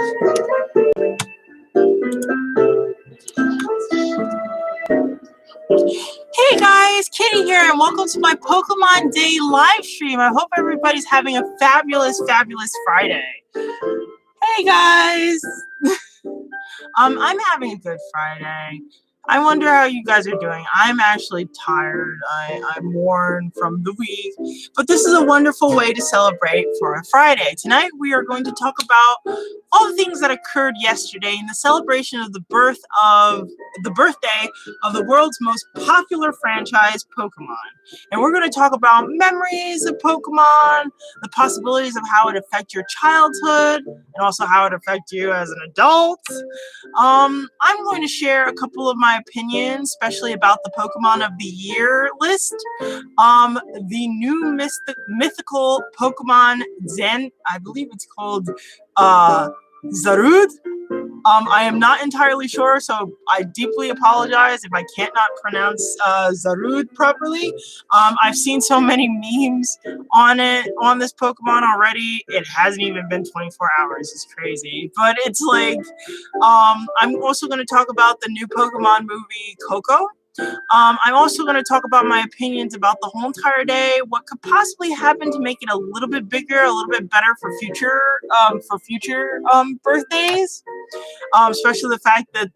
Hey guys, Kitty here, and welcome to my Pokemon Day live stream. I hope everybody's having a fabulous Friday. Hey guys! I'm having a good Friday. I wonder how you guys are doing. I'm actually tired. I'm worn from the week, but this is a wonderful way to celebrate for a Friday. Tonight we are going to talk about all the things that occurred yesterday in the celebration of the birthday of the world's most popular franchise, Pokemon. And we're going to talk about memories of Pokemon, the possibilities of how it affects your childhood, and also how it affects you as an adult. I'm going to share a couple of my opinions, especially about the Pokemon of the Year list. The new mythical Pokemon Zen, I believe it's called Zuru. I am not entirely sure, so I deeply apologize if I can't not pronounce Zuru properly. I've seen so many memes on this Pokemon already. It hasn't even been 24 hours. It's crazy. But it's like, I'm also going to talk about the new Pokemon movie, Coco. I'm also going to talk about my opinions about the whole entire day, what could possibly happen to make it a little bit bigger, a little bit better for future birthdays. Especially the fact that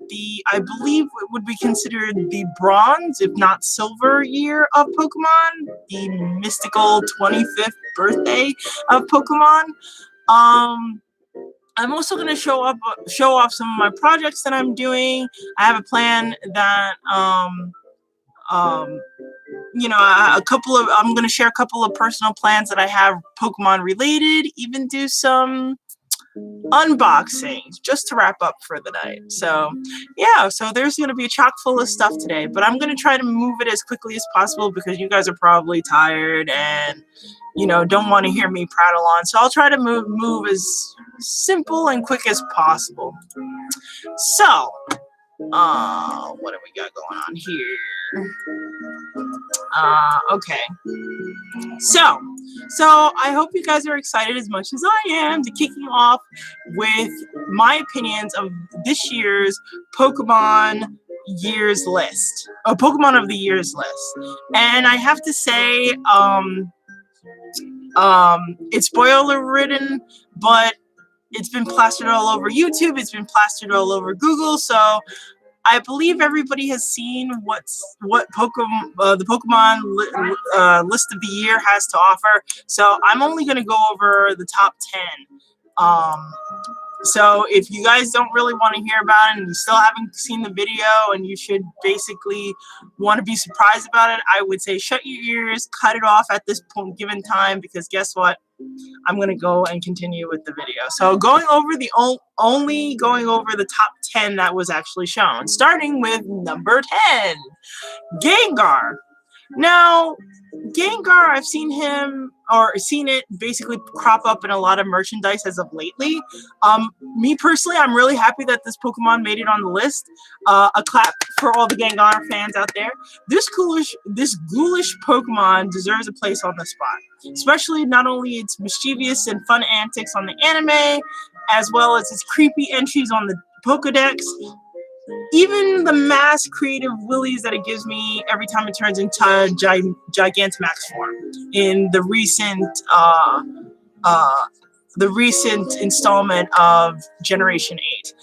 I believe it would be considered the bronze, if not silver year of Pokemon, the mystical 25th birthday of Pokemon. I'm also going to show off some of my projects that I'm doing. I have a plan that, I'm going to share a couple of personal plans that I have Pokemon related, even do some unboxings just to wrap up for the night. So yeah, so there's going to be a chock full of stuff today, but I'm going to try to move it as quickly as possible because you guys are probably tired and don't want to hear me prattle on. So I'll try to move as simple and quick as possible. So what do we got going on here? Okay. So I hope you guys are excited as much as I am to kicking off with my opinions of this year's Pokemon years list. Pokemon of the years list. And I have to say, it's spoiler ridden, but it's been plastered all over YouTube. It's been plastered all over Google. So I believe everybody has seen what Pokemon the Pokemon list of the year has to offer. So I'm only going to go over the top 10. So if you guys don't really want to hear about it and you still haven't seen the video and you should basically want to be surprised about it, I would say shut your ears, cut it off at this point given time, because guess what? I'm going to go and continue with the video. So going over only going over the top 10 that was actually shown, starting with number 10, Gengar. Now, Gengar, I've seen it basically crop up in a lot of merchandise as of lately. Me personally, I'm really happy that this Pokemon made it on the list. A clap for all the Gengar fans out there. This ghoulish Pokemon deserves a place on the spot, especially not only its mischievous and fun antics on the anime, as well as its creepy entries on the Pokedex. Even the mass creative willies that it gives me every time it turns into Gigantamax form in the recent installment of Generation 8.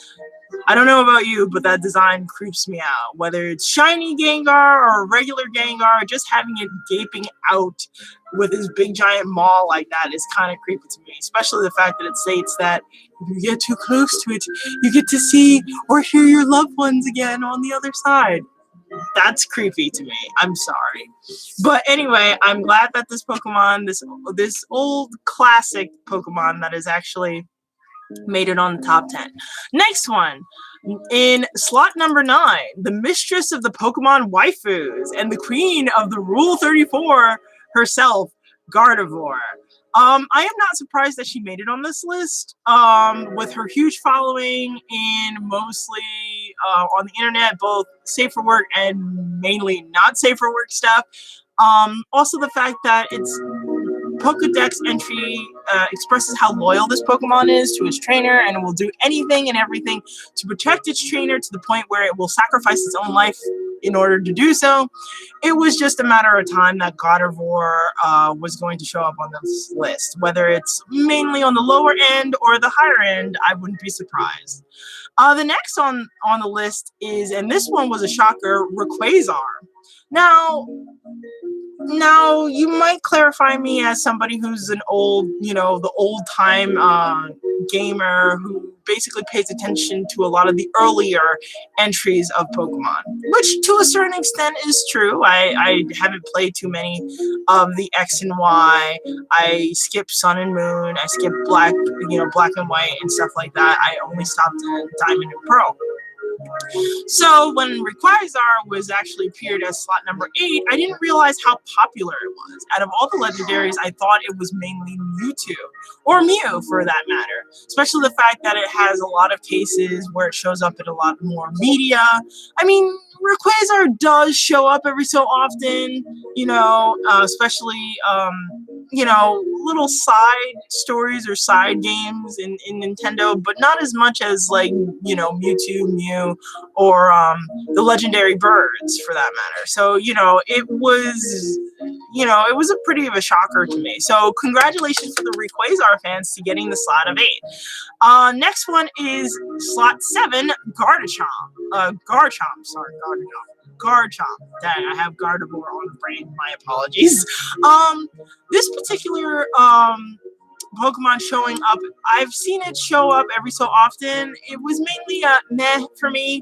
I don't know about you, but that design creeps me out. Whether it's shiny Gengar or regular Gengar, just having it gaping out with his big giant maw like that is kind of creepy to me. Especially the fact that it states that if you get too close to it, you get to see or hear your loved ones again on the other side. That's creepy to me. I'm sorry. But anyway, I'm glad that this Pokemon, this old classic Pokemon that is actually made it on the top 10. Next one, in slot number 9, the mistress of the Pokemon waifus and the queen of the Rule 34 herself, Gardevoir. I am not surprised that she made it on this list. With her huge following in mostly on the internet, both safe for work and mainly not safe for work stuff. Also the fact that it's Pokedex entry expresses how loyal this Pokemon is to its trainer, and it will do anything and everything to protect its trainer to the point where it will sacrifice its own life in order to do so. It was just a matter of time that Gardevoir was going to show up on this list. Whether it's mainly on the lower end or the higher end, I wouldn't be surprised. The next on the list is, and this one was a shocker, Rayquaza. Now, you might clarify me as somebody who's an old, the old-time gamer who basically pays attention to a lot of the earlier entries of Pokemon, which to a certain extent is true. I haven't played too many of the X and Y. I skipped Sun and Moon. I skipped Black and White and stuff like that. I only stopped at Diamond and Pearl. So when Rayquaza was actually appeared as slot number 8, I didn't realize how popular it was. Out of all the legendaries, I thought it was mainly Mewtwo, or Mew for that matter. Especially the fact that it has a lot of cases where it shows up in a lot more media. I mean, Rayquaza does show up every so often, especially, little side stories or side games in Nintendo, but not as much as like, Mewtwo, Mew, or the legendary birds for that matter. So, it was a pretty of a shocker to me. So congratulations to the Rayquaza fans to getting the slot of 8. Next one is slot 7, Garchomp. Dang, I have Gardevoir on the brain. My apologies. This particular Pokemon showing up, I've seen it show up every so often. It was mainly meh for me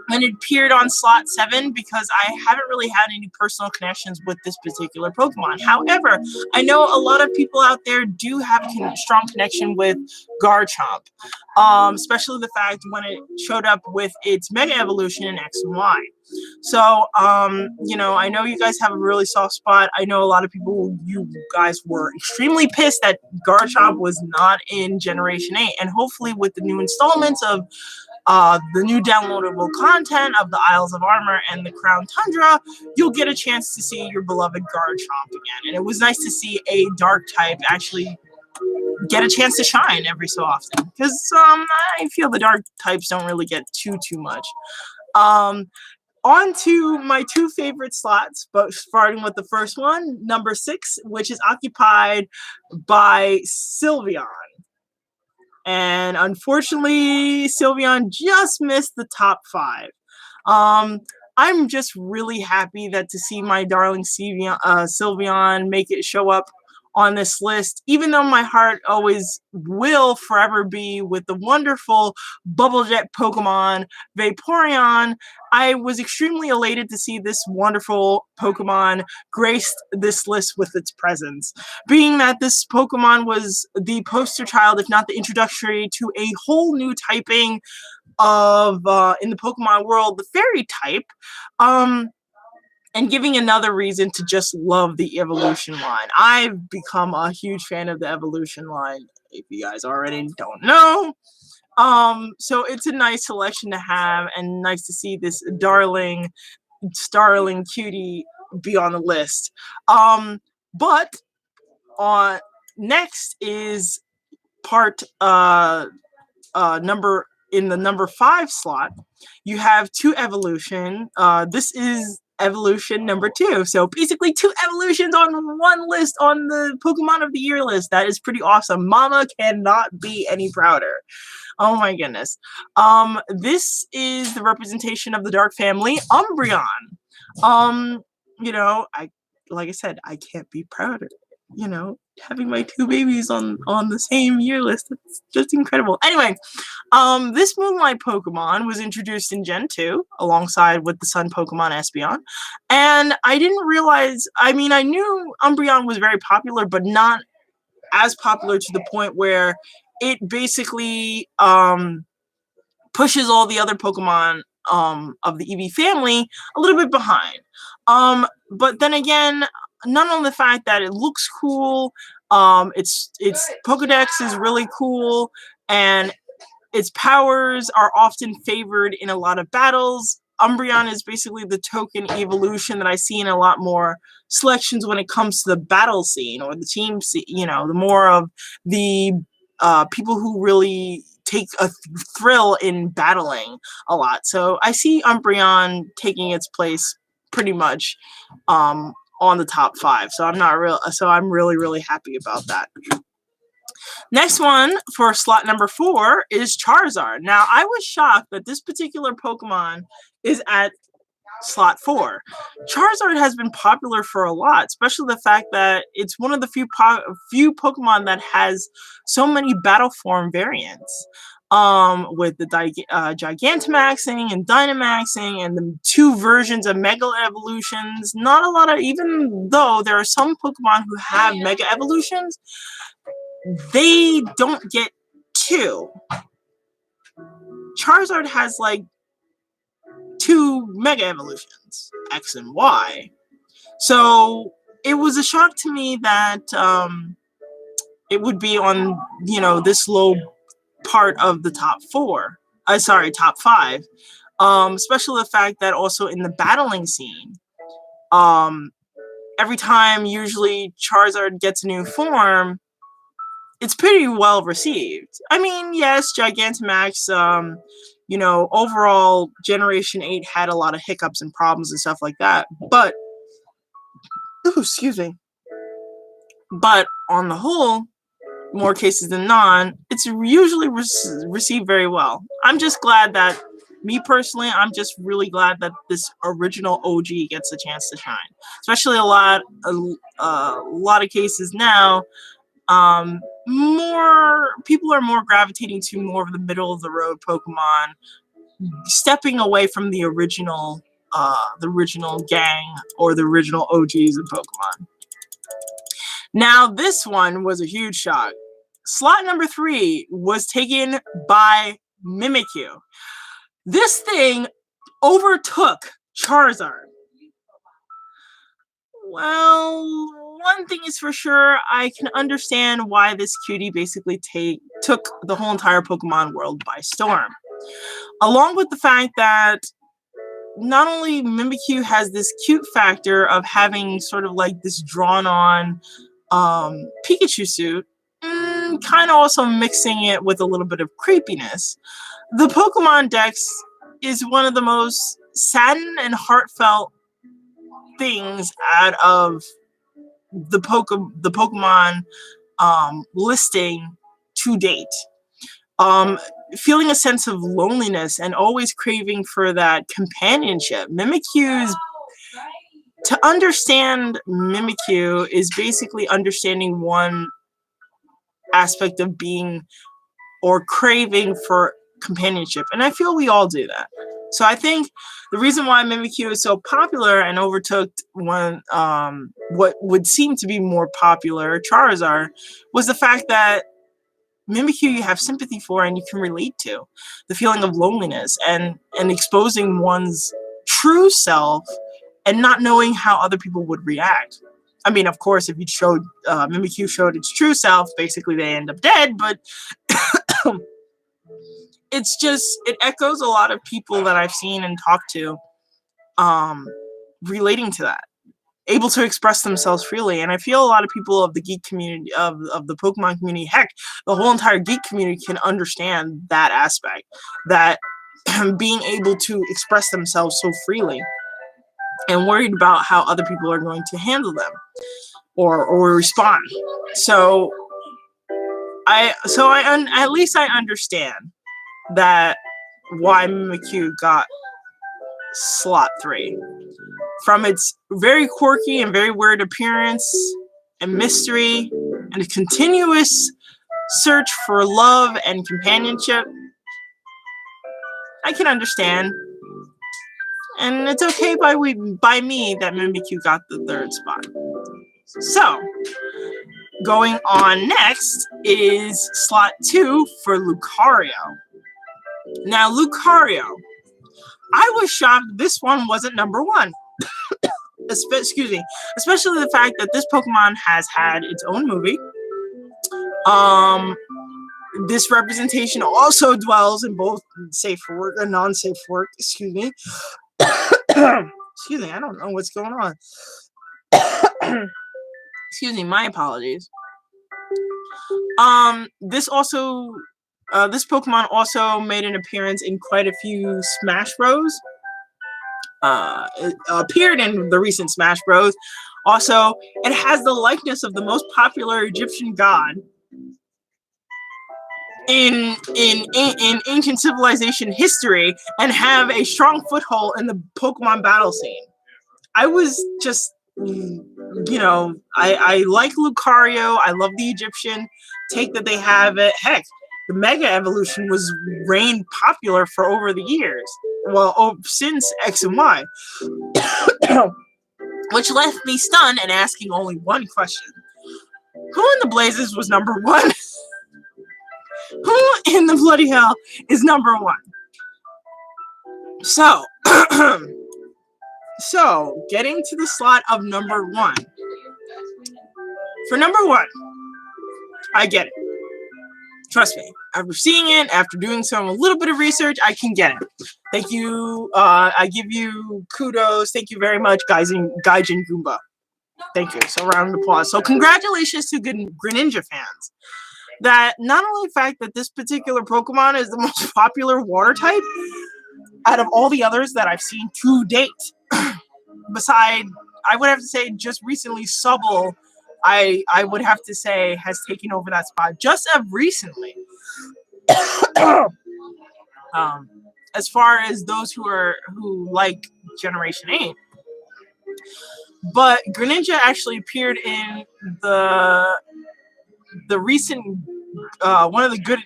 when it appeared on slot 7 because I haven't really had any personal connections with this particular Pokemon. However, I know a lot of people out there do have a strong connection with Garchomp, especially the fact when it showed up with its Mega Evolution in X and Y. So, I know you guys have a really soft spot. I know a lot of people, you guys were extremely pissed that Garchomp was not in Generation 8. And hopefully with the new installments of the new downloadable content of the Isles of Armor and the Crown Tundra, you'll get a chance to see your beloved Garchomp again. And it was nice to see a dark type actually get a chance to shine every so often. Because I feel the dark types don't really get too much. On to my 2 favorite slots, but starting with the first one, number 6, which is occupied by Sylveon. And unfortunately, Sylveon just missed the top 5. I'm just really happy that to see my darling Sylveon make it show up on this list, even though my heart always will forever be with the wonderful Bubble Jet Pokemon, Vaporeon. I was extremely elated to see this wonderful Pokemon graced this list with its presence, being that this Pokemon was the poster child, if not the introductory, to a whole new typing of, in the Pokemon world, the Fairy type. And giving another reason to just love the Eeveelution line. I've become a huge fan of the Eeveelution line, if you guys already don't know. So it's a nice selection to have, and nice to see this darling cutie be on the list. But next is in the number 5 slot. You have 2 evolution. This is evolution number 2. So basically 2 evolutions on one list on the Pokemon of the Year list. That is pretty awesome. Mama cannot be any prouder. Oh my goodness. This is the representation of the Dark Family, Umbreon. Like I said, I can't be prouder. Having my 2 babies on the same year list, it's just incredible. Anyway, this Moonlight Pokemon was introduced in Gen 2 alongside with the Sun Pokemon Espeon, and I didn't realize, I knew Umbreon was very popular, but not as popular to the point where it basically pushes all the other Pokemon of the Eevee family a little bit behind. But then again, not only the fact that it looks cool, its Pokedex is really cool, and its powers are often favored in a lot of battles. Umbreon is basically the token evolution that I see in a lot more selections when it comes to the battle scene or the team scene, you know, the more of the people who really take a thrill in battling a lot. So I see Umbreon taking its place pretty much on the top 5. So I'm really, really happy about that. Next one for slot number 4 is Charizard. Now, I was shocked that this particular Pokemon is at slot 4. Charizard has been popular for a lot, especially the fact that it's one of the few Pokemon that has so many battle form variants. With the Gigantamaxing and Dynamaxing and the 2 versions of Mega Evolutions. Not a lot of, even though there are some Pokemon who have Mega Evolutions, they don't get 2. Charizard has like 2 Mega Evolutions, X and Y. So it was a shock to me that it would be on, you know, this low part of the top 4. Top 5. Especially the fact that also in the battling scene, every time usually Charizard gets a new form, it's pretty well received. I mean, yes, Gigantamax, you know, overall Generation 8 had a lot of hiccups and problems and stuff like that, but, ooh, excuse me. But on the whole, more cases than not, it's usually received very well. I'm just glad that, me personally, I'm just really glad that this original OG gets a chance to shine. Especially a lot of cases now, more people are more gravitating to more of the middle of the road Pokemon, stepping away from the original gang or the original OGs of Pokemon. Now, this one was a huge shock. Slot number 3 was taken by Mimikyu. This thing overtook Charizard. Well, one thing is for sure, I can understand why this cutie basically took the whole entire Pokemon world by storm. Along with the fact that not only Mimikyu has this cute factor of having sort of like this drawn-on Pikachu suit, kind of also mixing it with a little bit of creepiness. The Pokemon Dex is one of the most saddened and heartfelt things out of the Pokemon listing to date. Feeling a sense of loneliness and always craving for that companionship. To understand Mimikyu is basically understanding one aspect of being or craving for companionship, and I feel we all do that. So I think the reason why Mimikyu is so popular and overtook what would seem to be more popular, Charizard, was the fact that Mimikyu you have sympathy for and you can relate to. The feeling of loneliness and exposing one's true self and not knowing how other people would react. I mean, of course, if you showed Mimikyu showed its true self, basically they end up dead, but it's just, it echoes a lot of people that I've seen and talked to relating to that, able to express themselves freely. And I feel a lot of people of the geek community, of the Pokemon community, heck, the whole entire geek community can understand that aspect, that being able to express themselves so freely and worried about how other people are going to handle them or respond. So at least I understand that why Mimikyu got slot 3. From its very quirky and very weird appearance and mystery and a continuous search for love and companionship, I can understand. And it's okay by me that Mimikyu got the 3rd spot. So, going on next is slot 2 for Lucario. Now, Lucario, I was shocked this one wasn't number 1. Excuse me. Especially the fact that this Pokemon has had its own movie. This representation also dwells in both safe for work and non-safe for work. Excuse me. Excuse me, I don't know what's going on. Excuse me, my apologies. This Pokemon also made an appearance in quite a few Smash Bros. It appeared in the recent Smash Bros. Also, it has the likeness of the most popular Egyptian god in ancient civilization history, and have a strong foothold in the Pokemon battle scene. I was just, I like Lucario. I love the Egyptian take that they have. It. Heck, the Mega Evolution was reigned popular for over the years. Well, since X and Y. Which left me stunned and asking only one question. Who in the blazes was number one? Who in the bloody hell is number one? So, getting to the slot of number one. For number one, I get it. Trust me. After seeing it, after doing a little bit of research, I can get it. Thank you. I give you kudos. Thank you very much, Gaijin Goomba. Thank you. So, round of applause. So, congratulations to Greninja fans. That not only the fact that this particular Pokemon is the most popular water type out of all the others that I've seen to date, beside, I would have to say, just recently, Subble, I would have to say, has taken over that spot just of recently. As far as those who like Generation 8. But Greninja actually appeared in the recent one of the good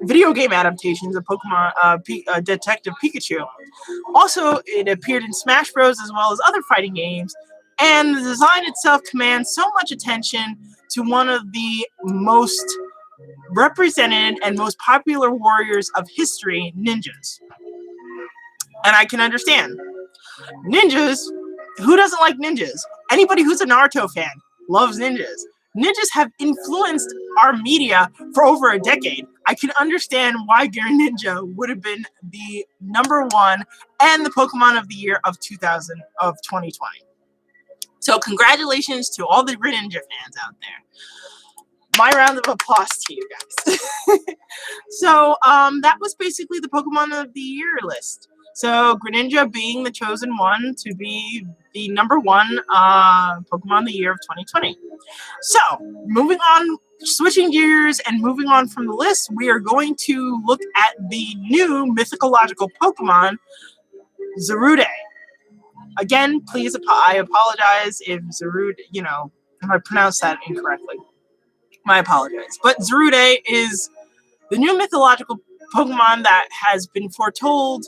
video game adaptations of Pokemon Detective Pikachu. Also, it appeared in Smash Bros. As well as other fighting games, and the design itself commands so much attention to one of the most represented and most popular warriors of history, ninjas. And I can understand. Ninjas, who doesn't like ninjas? Anybody who's a Naruto fan loves ninjas. Ninjas have influenced our media for over a decade. I can understand why Greninja would have been the number one and the Pokemon of the year of 2020. So congratulations to all the Greninja fans out there. My round of applause to you guys. So that was basically the Pokemon of the year list. So Greninja being the chosen one to be the number one Pokemon of the year of 2020. So moving on, switching gears and moving on from the list, we are going to look at the new mythological Pokemon, Zuru. Again, please, I apologize if Zuru, if I pronounced that incorrectly. My apologies. But Zuru is the new mythological Pokemon that has been foretold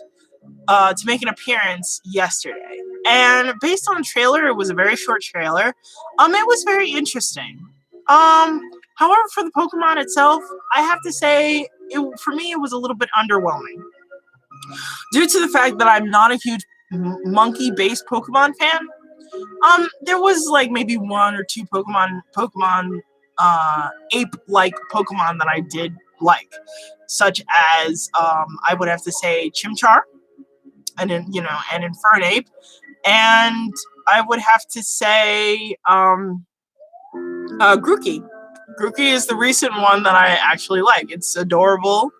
to make an appearance yesterday. And based on the trailer, it was a very short trailer. It was very interesting. However, for the Pokemon itself, I have to say, for me, it was a little bit underwhelming. Due to the fact that I'm not a huge monkey-based Pokemon fan, there was like maybe one or two Pokemon ape-like Pokemon that I did like, such as I would have to say Chimchar, and Infernape, and I would have to say Grookey. Grookey is the recent one that I actually like. It's adorable.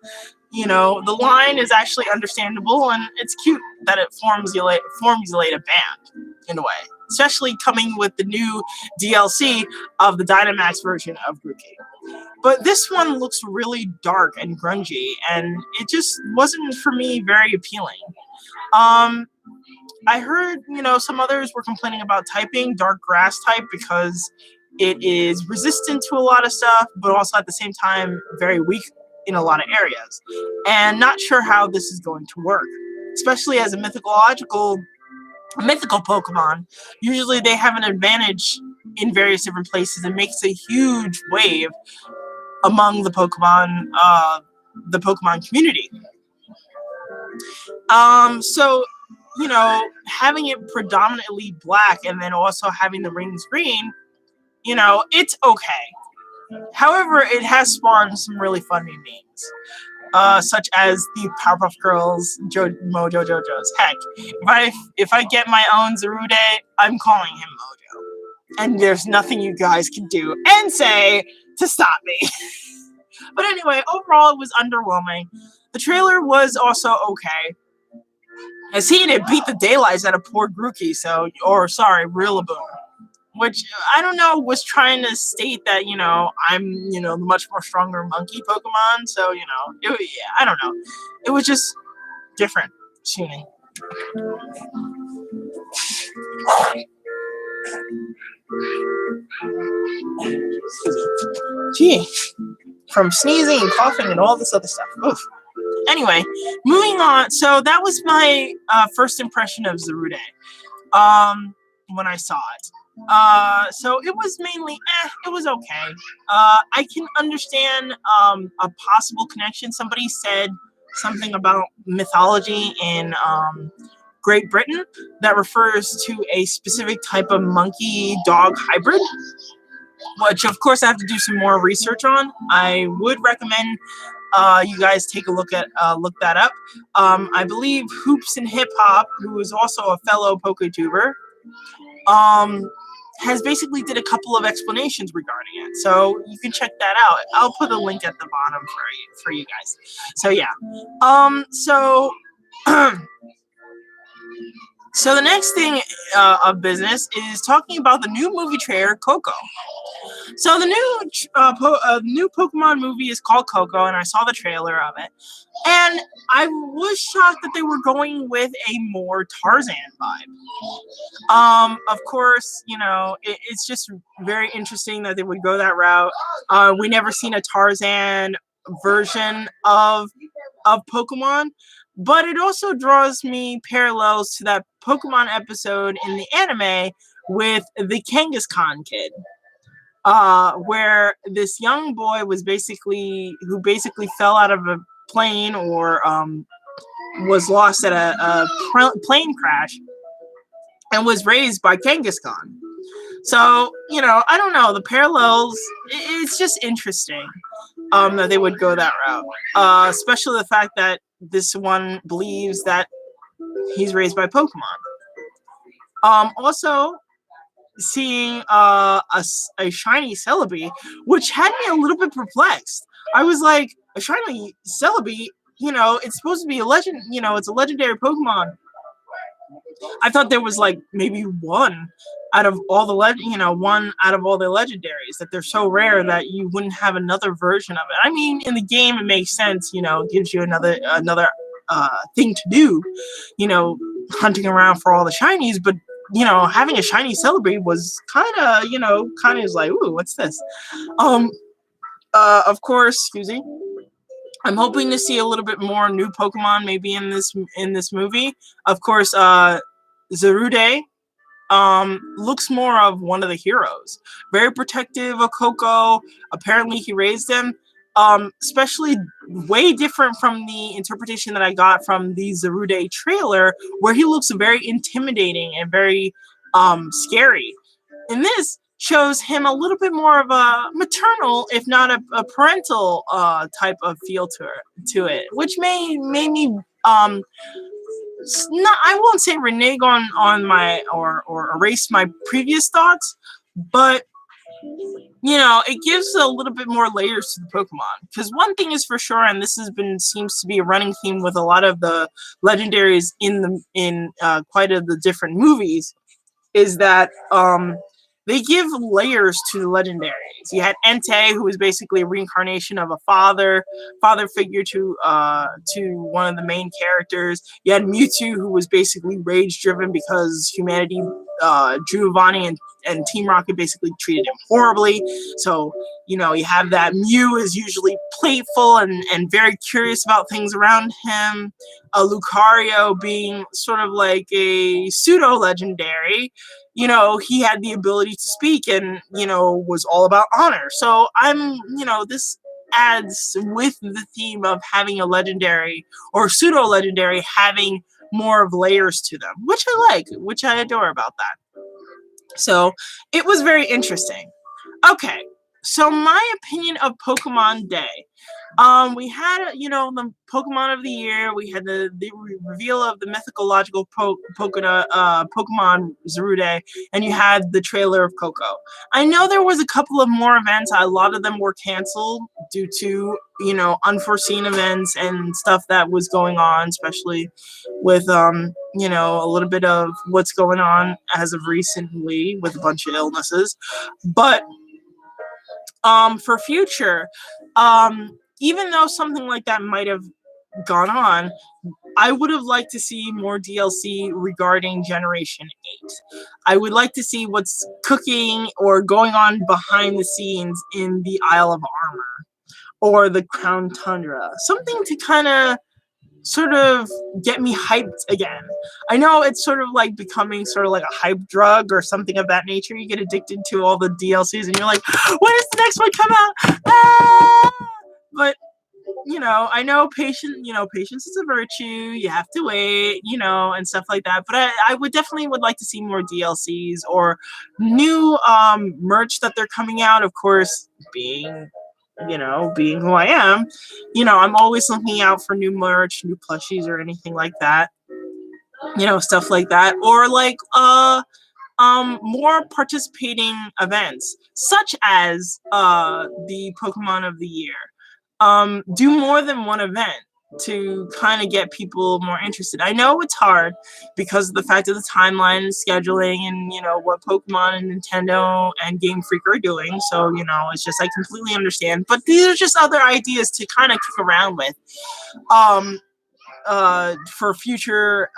The line is actually understandable, and it's cute that it formulate a band in a way, especially coming with the new DLC of the Dynamax version of Grookey. But this one looks really dark and grungy, and it just wasn't, for me, very appealing. I heard, some others were complaining about typing dark grass type because it is resistant to a lot of stuff, but also at the same time very weak in a lot of areas. And not sure how this is going to work, especially as a mythical Pokemon. Usually they have an advantage in various different places and makes a huge wave among the Pokemon community. So, having it predominantly black and then also having the rings green, it's okay. However, it has spawned some really funny memes. such as the Powerpuff Girls, Mojo Jojo's. Heck, if I get my own Zuru Day, I'm calling him Mojo. And there's nothing you guys can do and say to stop me. But anyway, overall it was underwhelming. The trailer was also okay. As he did beat the daylights out of poor Grookey, Rillaboom. Which, I don't know, was trying to state that, I'm, the much more stronger monkey Pokemon. So, I don't know. It was just different tuning. Gee, from sneezing and coughing and all this other stuff. Oof. Anyway, moving on. So that was my first impression of Zuru Day when I saw it. So it was mainly, it was okay. I can understand a possible connection. Somebody said something about mythology in Great Britain that refers to a specific type of monkey-dog hybrid, which of course I have to do some more research on. I would recommend you guys take a look that up. I believe Hoops and Hip Hop, who is also a fellow PokeTuber, has basically did a couple of explanations regarding it, so you can check that out. I'll put a link at the bottom for you guys. So yeah, so the next thing of business is talking about the new movie trailer, Coco. So the new Pokemon movie is called Coco, and I saw the trailer of it, and I was shocked that they were going with a more Tarzan vibe. Of course, it's just very interesting that they would go that route. We never seen a Tarzan version of Pokemon, but it also draws me parallels to that Pokemon episode in the anime with the Kangaskhan kid. Where this young boy who basically fell out of a plane or was lost at a plane crash and was raised by Kangaskhan. So, I don't know, the parallels, it's just interesting that they would go that route. Especially the fact that this one believes that he's raised by Pokemon. Also, seeing a shiny Celebi, which had me a little bit perplexed. I was like, a shiny Celebi, it's supposed to be a legend, it's a legendary Pokemon. I thought there was like maybe one out of all the legendaries, that they're so rare that you wouldn't have another version of it. I mean, in the game it makes sense, it gives you another thing to do, hunting around for all the shinies, but having a shiny Celebi was kind of like, ooh, what's this? Of course, excuse me. I'm hoping to see a little bit more new Pokemon maybe in this movie. Of course, Zuru Day looks more of one of the heroes. Very protective of Coco. Apparently he raised him. Especially way different from the interpretation that I got from the Zuru Day trailer, where he looks very intimidating and very scary. In this, shows him a little bit more of a maternal, if not a parental type of feel to it, which made me I won't say renege on my or erase my previous thoughts, but it gives a little bit more layers to the Pokemon. Because one thing is for sure, and this seems to be a running theme with a lot of the legendaries in quite a the different movies, is that they give layers to the legendaries. You had Entei, who was basically a reincarnation of a father figure to one of the main characters. You had Mewtwo, who was basically rage-driven because humanity, Giovanni and Team Rocket basically treated him horribly. So, you have that. Mew is usually playful and very curious about things around him. Lucario being sort of like a pseudo-legendary. He had the ability to speak and, was all about honor. So this adds with the theme of having a legendary or pseudo-legendary having more of layers to them, which I like, which I adore about that. So it was very interesting. Okay, So my opinion of Pokemon Day. We had, the Pokemon of the year. We had the reveal of the mythological Pokemon Zuru Day, and you had the trailer of Coco. I know there was a couple of more events. A lot of them were canceled due to, unforeseen events and stuff that was going on, especially with, a little bit of what's going on as of recently with a bunch of illnesses. But for future, even though something like that might have gone on, I would have liked to see more DLC regarding Generation 8. I would like to see what's cooking or going on behind the scenes in the Isle of Armor or the Crown Tundra. Something to kind of sort of get me hyped again. I know it's sort of like becoming sort of like a hype drug or something of that nature. You get addicted to all the DLCs and you're like, when is the next one come out? Ah! But I know patience is a virtue. You have to wait, and stuff like that. But I would definitely would like to see more DLCs or new merch that they're coming out. Of course, being who I am, I'm always looking out for new merch, new plushies or anything like that. Stuff like that. Or like more participating events, such as the Pokemon of the Year. Do more than one event to kind of get people more interested. I know it's hard because of the fact of the timeline and scheduling and, what Pokemon and Nintendo and Game Freak are doing. So, it's just, I completely understand. But these are just other ideas to kind of kick around with. For future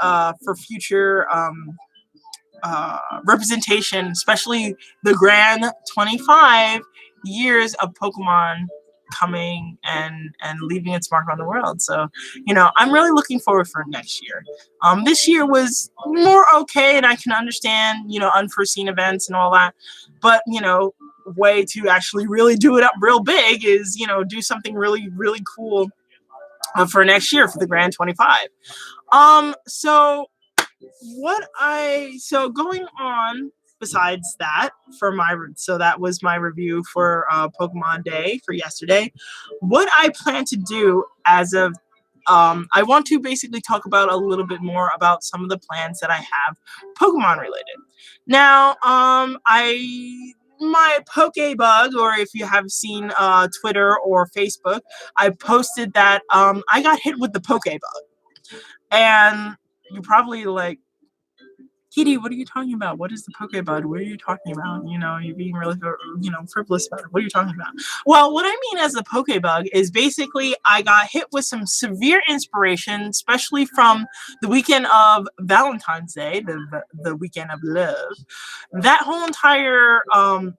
representation, especially the grand 25 years of Pokemon coming and leaving its mark on the world. So, I'm really looking forward for next year. This year was more okay, and I can understand, unforeseen events and all that. But, way to actually really do it up real big is, do something really, really cool for next year for the grand 25. So going on besides that that was my review for Pokemon Day for yesterday. What I plan to do as of I want to basically talk about a little bit more about some of the plans that I have Pokemon related. Now, my Pokebug, or if you have seen Twitter or Facebook, I posted that I got hit with the Pokebug. And you're probably like, Kitty, what are you talking about? What is the Pokebug? What are you talking about? You're being really, frivolous about it. What are you talking about? Well, what I mean as a Pokebug is basically I got hit with some severe inspiration, especially from the weekend of Valentine's Day, the weekend of love. That whole entire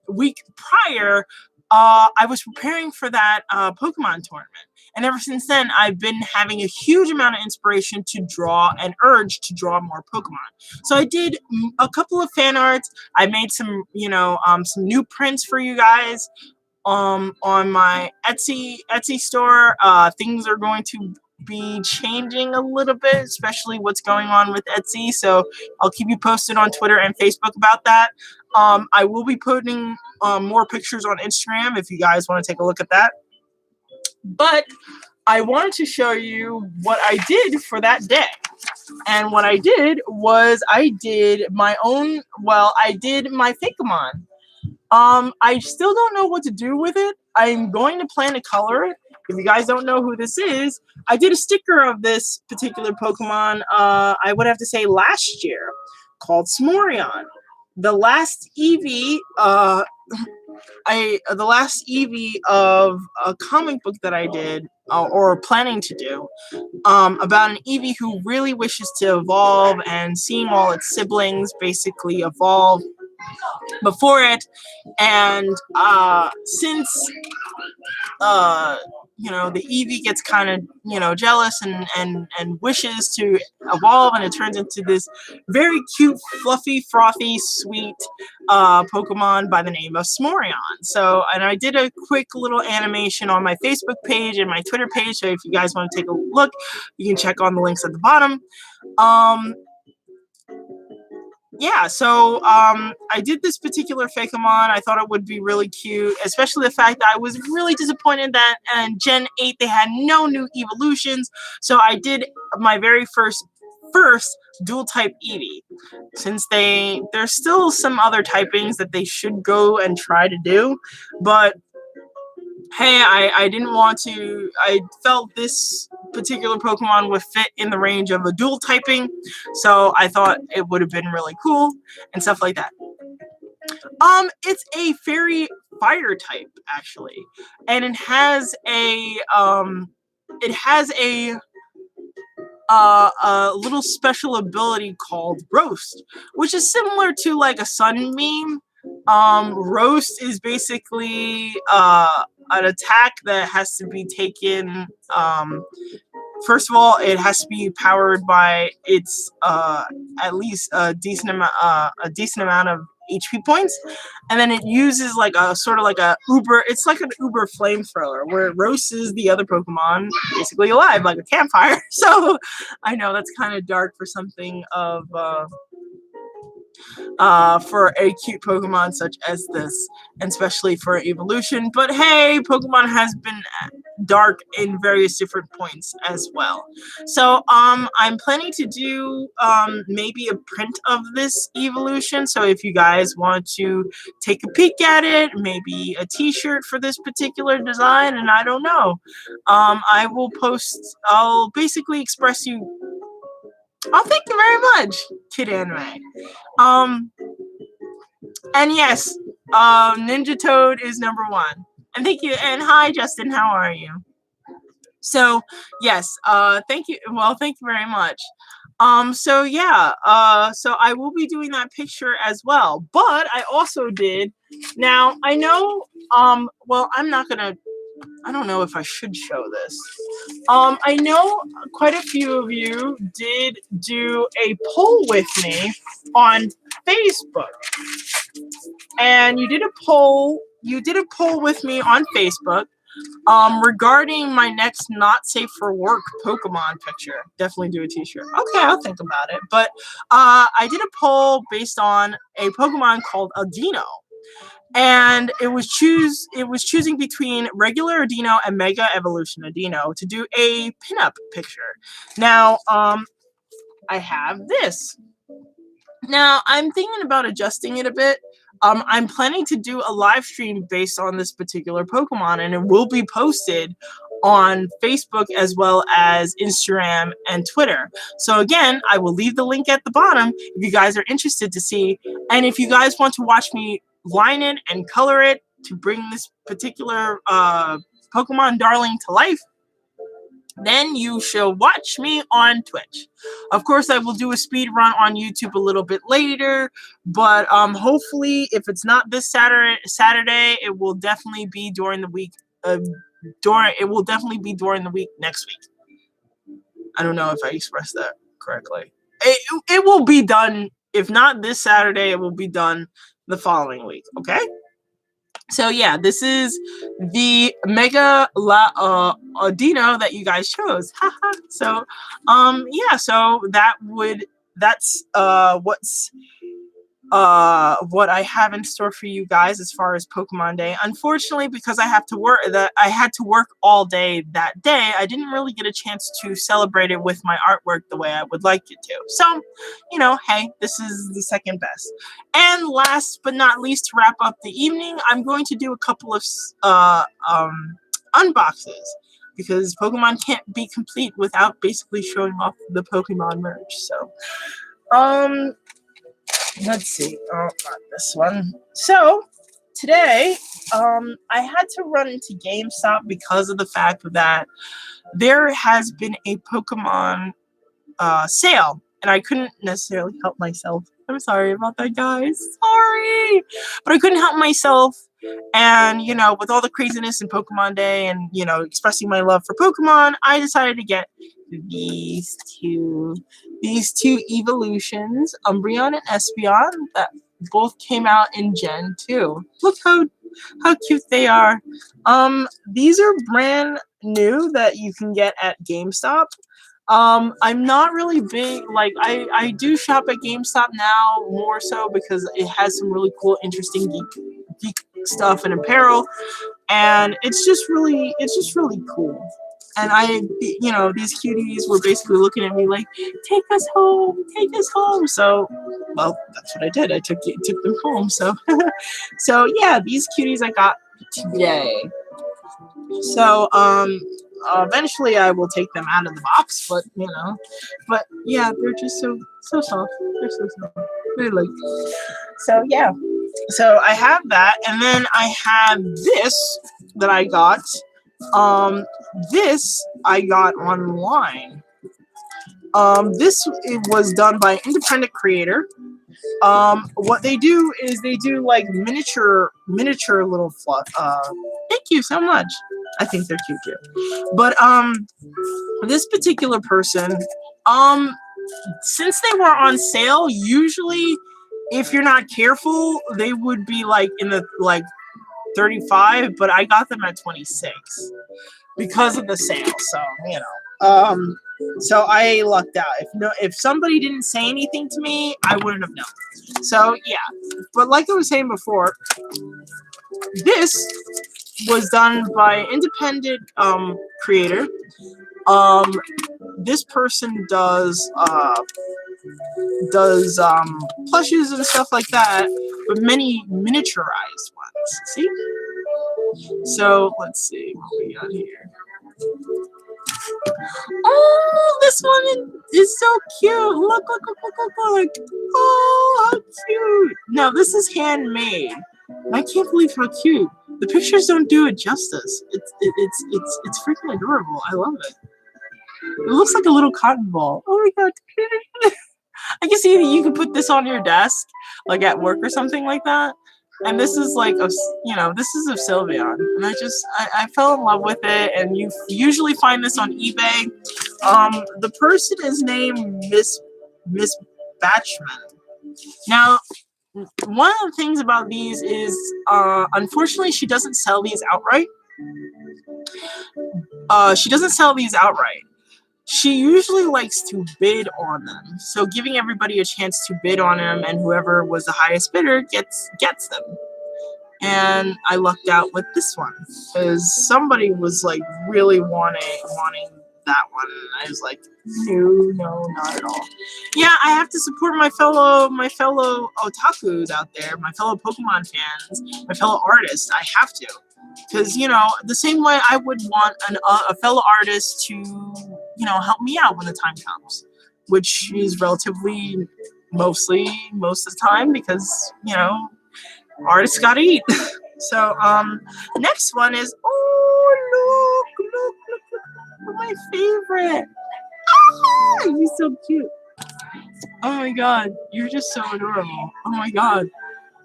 week prior, I was preparing for that Pokemon tournament. And ever since then, I've been having a huge amount of inspiration to draw and urge to draw more Pokemon. So I did a couple of fan arts. I made some, some new prints for you guys on my Etsy store. Things are going to be changing a little bit, especially what's going on with Etsy. So I'll keep you posted on Twitter and Facebook about that. I will be putting more pictures on Instagram if you guys want to take a look at that. But I wanted to show you what I did for that day. And what I did was I did my Fakeamon. I still don't know what to do with it. I'm going to plan to color it. If you guys don't know who this is, I did a sticker of this particular Pokemon, I would have to say last year, called Sylveon. The last Eevee, the last Eevee of a comic book that I did, or planning to do, about an Eevee who really wishes to evolve and seeing all its siblings basically evolve before it. And since the Eevee gets kind of jealous and wishes to evolve, and it turns into this very cute, fluffy, frothy, sweet Pokemon by the name of Sylveon. So, and I did a quick little animation on my Facebook page and my Twitter page, so if you guys want to take a look, you can check on the links at the bottom. yeah, so I did this particular Fakemon. I thought it would be really cute, especially the fact that I was really disappointed that in Gen 8 they had no new evolutions. So I did my very first dual type Eevee. Since there's still some other typings that they should go and try to do, but hey, I didn't want to. I felt this particular Pokemon would fit in the range of a dual typing, so I thought it would have been really cool and stuff like that. It's a fairy fire type actually, and it has a little special ability called Roast, which is similar to like a Sunbeam. Roast is basically an attack that has to be taken. First of all, it has to be powered by its at least a decent amount of HP points, and then it uses like a sort of like a Uber. It's like an Uber flamethrower where it roasts the other Pokemon basically alive, like a campfire. So I know that's kind of dark for something of for a cute Pokemon such as this, and especially for evolution. But hey, Pokemon has been dark in various different points as well. So I'm planning to do maybe a print of this evolution. So if you guys want to take a peek at it, maybe a t-shirt for this particular design, and I don't know. I will post, I'll basically express you. Oh, thank you very much, Kid Anime. And yes, Ninja Toad is number 1. And thank you. And hi, Justin. How are you? So yes, thank you. Well, thank you very much. So yeah, so I will be doing that picture as well. But I also did. Now I know. Well, I'm not gonna. I don't know if I should show this. I know quite a few of you did do a poll with me on Facebook. And you did a poll with me on Facebook regarding my next not safe for work Pokemon picture. Definitely do a t-shirt. Okay, I'll think about it. But I did a poll based on a Pokemon called Adino. And it was choosing between regular Adino and Mega Evolution Adino to do a pinup picture. Now, I have this. Now, I'm thinking about adjusting it a bit. I'm planning to do a live stream based on this particular Pokemon, and it will be posted on Facebook as well as Instagram and Twitter. So again, I will leave the link at the bottom if you guys are interested to see. And if you guys want to watch me line it and color it to bring this particular Pokemon darling to life, then you shall watch me on Twitch. Of course, I will do a speed run on YouTube a little bit later, but hopefully, if it's not this Saturday, it will definitely be during the week. It will definitely be during the week next week. I don't know if I expressed that correctly. It will be done. If not this Saturday, it will be done the following week. Okay. So yeah, this is the Mega Adino that you guys chose. So yeah, so that's what I have in store for you guys as far as Pokemon Day. Unfortunately, because I had to work all day that day, I didn't really get a chance to celebrate it with my artwork the way I would like it to. So, you know, hey, this is the second best. And last but not least, to wrap up the evening, I'm going to do a couple of unboxes, because Pokemon can't be complete without basically showing off the Pokemon merch. So, let's see. Oh, not this one. So, today, I had to run into GameStop because of the fact that there has been a Pokemon sale, and I couldn't necessarily help myself. I'm sorry about that, guys. Sorry! But I couldn't help myself, and, you know, with all the craziness in Pokemon Day and, you know, expressing my love for Pokemon, I decided to get these two Eeveelutions, Umbreon and Espeon, that both came out in Gen 2. Look how cute they are. These are brand new that you can get at GameStop. I'm not really big, like, I do shop at GameStop now more so because it has some really cool, interesting geek stuff and apparel, and it's just really cool. And these cuties were basically looking at me like, take us home, take us home. So, well, that's what I did. I took them home. So, so yeah, these cuties I got today. So, eventually I will take them out of the box, but yeah, they're just so soft. They're so soft. They're like, so yeah. So I have that, and then I have this that I got. This I got online. This it was done by an independent creator. What they do is they do like miniature little fluff. Thank you so much. I think they're cute too. But this particular person, since they were on sale, usually if you're not careful, they would be like in the like 35, but I got them at 26 because of the sale. So, so I lucked out. If somebody didn't say anything to me, I wouldn't have known. So yeah, but like I was saying before, this was done by an independent creator. This person does plushes and stuff like that, but many miniaturized ones. See? So let's see what we got here. Oh, this one is so cute. Look. Oh, how cute. Now, this is handmade. I can't believe how cute. The pictures don't do it justice. It's freaking adorable. I love it. It looks like a little cotton ball. Oh my god. I can see that you can put this on your desk, like at work or something like that. And this is like, this is of Sylveon. And I fell in love with it. And you usually find this on eBay. The person is named Miss Batchman. Now, one of the things about these is, unfortunately, she doesn't sell these outright. She usually likes to bid on them, so giving everybody a chance to bid on them, and whoever was the highest bidder gets them. And I lucked out with this one because somebody was like really wanting that one, and I was like, no, not at all. Yeah, I have to support my fellow otakus out there, my fellow Pokemon fans, my fellow artists. I have to. Because, the same way I would want a fellow artist to, help me out when the time comes. Which is relatively most of the time because, artists gotta eat. So, next one is, oh, look, my favorite. Ah, you're so cute. Oh my god, you're just so adorable. Oh my god.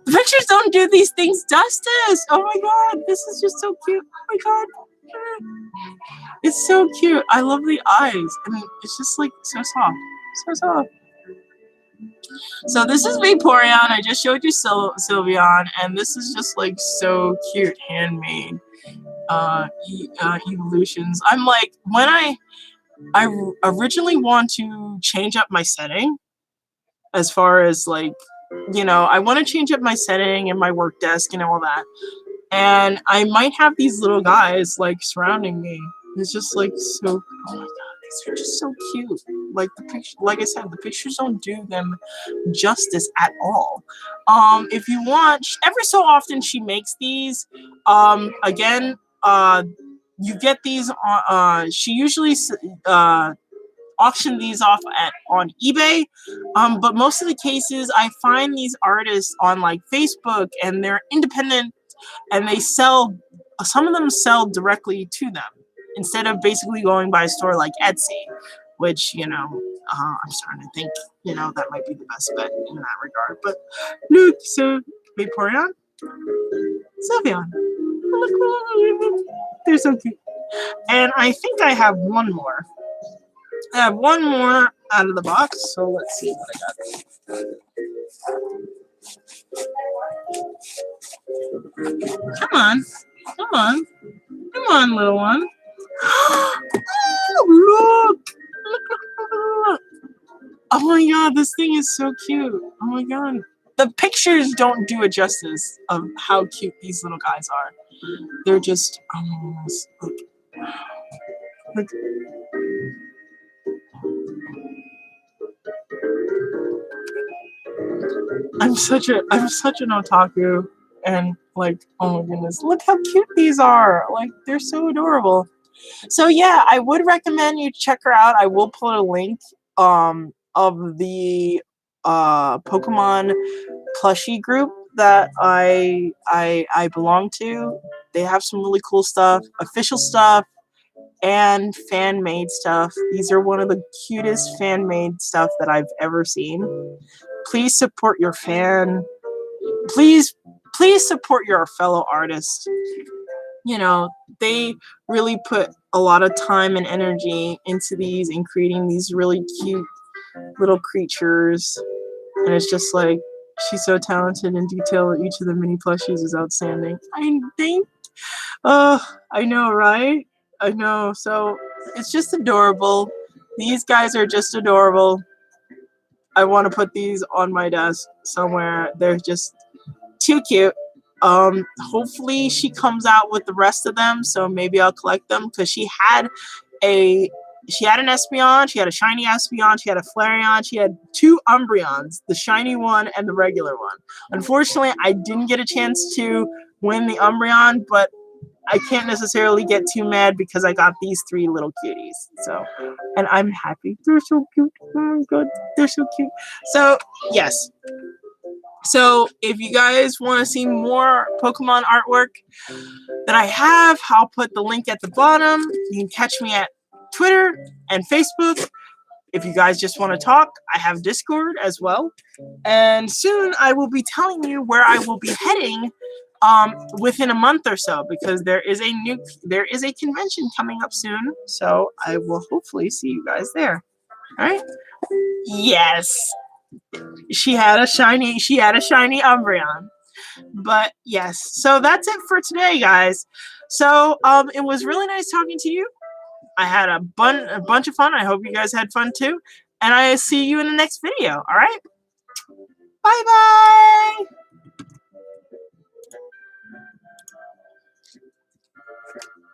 The pictures don't do these things justice. Oh my god, this is just so cute. Oh my god. It's so cute. I love the eyes. I mean, it's just like so soft. So soft. So this is Vaporeon. I just showed you Sylveon, and this is just like so cute, handmade. Eeveelutions. I'm like, when I originally want to change up my setting, as far as like, I want to change up my setting and my work desk and all that. And I might have these little guys like surrounding me. It's just like so, oh my god, these are just so cute. Like the picture, like I said, the pictures don't do them justice at all. If you want, every so often she makes these. Again, you get these on, she usually auction these off on eBay, but most of the cases I find these artists on like Facebook, and they're independent, and they sell. Some of them sell directly to them instead of basically going by a store like Etsy, which I'm starting to think that might be the best bet in that regard. But look, so Vaporeon, Sylveon, they're so cute, and I think I have one more. I have one more out of the box, so let's see what I got. Come on, little one. Oh, look, Oh my god, this thing is so cute. Oh my god. The pictures don't do it justice of how cute these little guys are. They're just, oh my goodness. Like, I'm such an otaku, and like, oh my goodness, look how cute these are. Like, they're so adorable. So yeah, I would recommend you check her out. I will put a link of the Pokemon plushie group that I belong to. They have some really cool stuff, official stuff, and fan made stuff. These are one of the cutest fan made stuff that I've ever seen. Please support your fan. Please support your fellow artist. You know, they really put a lot of time and energy into these and creating these really cute little creatures. And it's just like, she's so talented and detailed. Each of the mini plushies is outstanding. I think, I know, right? I know. So it's just adorable. These guys are just adorable. I want to put these on my desk somewhere. They're just too cute. Hopefully she comes out with the rest of them, so maybe I'll collect them, because she had an Espeon, she had a shiny Espeon, she had a Flareon, she had 2 Umbreons, the shiny one and the regular one. Unfortunately, I didn't get a chance to win the Umbreon, but I can't necessarily get too mad because I got these 3 little cuties. So, and I'm happy. They're so cute. Oh my god, they're so cute. So, yes. So, if you guys want to see more Pokemon artwork that I have, I'll put the link at the bottom. You can catch me at Twitter and Facebook. If you guys just want to talk, I have Discord as well. And soon I will be telling you where I will be heading within a month or so, because there is a convention coming up soon. So I will hopefully see you guys there. All right? Yes. She had a shiny Umbreon. But yes, so that's it for today, guys. So it was really nice talking to you. I had a bunch of fun. I hope you guys had fun too. And I see you in the next video. All right? Bye-bye.